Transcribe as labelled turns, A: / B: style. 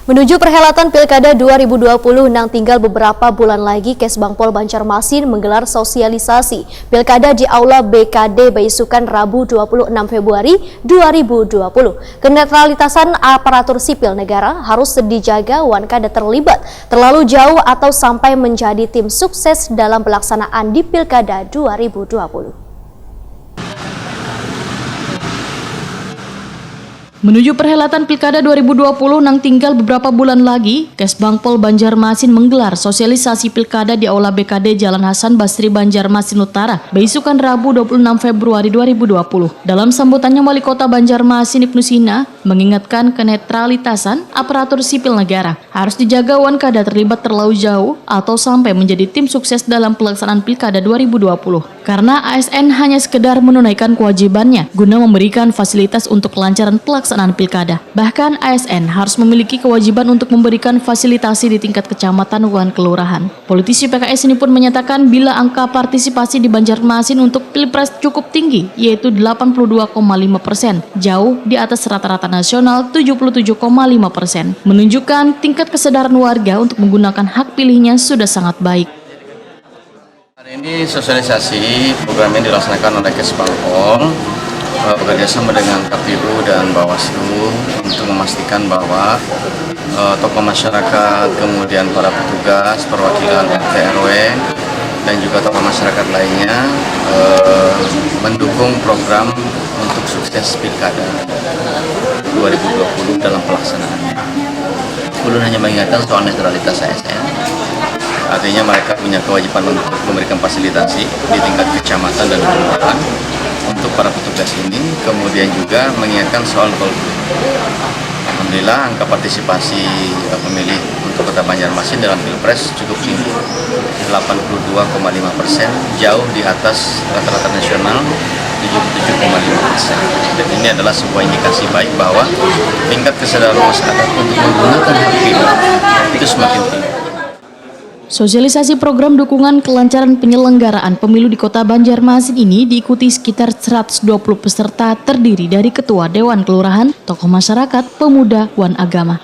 A: Menuju perhelatan Pilkada 2020 nang tinggal beberapa bulan lagi, Kesbangpol Banjarmasin menggelar sosialisasi Pilkada di Aula BKD Baisukan Rabu 26 Februari 2020. Kenetralitasan aparatur sipil negara harus dijaga wan kada terlibat terlalu jauh atau sampai menjadi tim sukses dalam pelaksanaan di Pilkada 2020.
B: Menuju perhelatan Pilkada 2020 nang tinggal beberapa bulan lagi, Kesbangpol Banjarmasin menggelar sosialisasi Pilkada di Aula BKD Jalan Hasan Basri Banjarmasin Utara, Baisukan Rabu 26 Februari 2020. Dalam sambutannya, Wali Kota Banjarmasin Ibnu Sina mengingatkan kenetralitasan aparatur sipil negara harus dijaga wan kada terlibat terlalu jauh atau sampai menjadi tim sukses dalam pelaksanaan Pilkada 2020. Karena ASN hanya sekedar menunaikan kewajibannya guna memberikan fasilitas untuk kelancaran pelaksanaan pilkada. Bahkan ASN harus memiliki kewajiban untuk memberikan fasilitasi di tingkat kecamatan dan kelurahan. Politisi PKS ini pun menyatakan bila angka partisipasi di Banjarmasin untuk Pilpres cukup tinggi, yaitu 82,5%, jauh di atas rata-rata nasional 77,5%, menunjukkan tingkat kesadaran warga untuk menggunakan hak pilihnya sudah sangat baik.
C: Hari ini sosialisasi program yang dilaksanakan oleh Kesbangpol bekerjasama dengan KPU dan Bawaslu untuk memastikan bahwa tokoh masyarakat, kemudian para petugas, perwakilan RT RW, dan juga tokoh masyarakat lainnya mendukung program untuk sukses Pilkada 2020 dalam pelaksanaannya. Ulun hanya mengingatkan soal netralitas ASN. Artinya mereka punya kewajiban untuk memberikan fasilitasi di tingkat kecamatan dan kelurahan untuk para petugas ini, kemudian juga mengingatkan soal golput. Alhamdulillah angka partisipasi pemilih untuk Kota Banjarmasin dalam Pilpres cukup tinggi, 82,5%, jauh di atas rata-rata nasional 77,5%. Dan ini adalah sebuah indikasi baik bahwa tingkat kesadaran masyarakat untuk menggunakan hak pilih itu semakin tinggi.
B: Sosialisasi program dukungan kelancaran penyelenggaraan pemilu di Kota Banjarmasin ini diikuti sekitar 120 peserta terdiri dari ketua Dewan Kelurahan, tokoh masyarakat, pemuda, wan agama.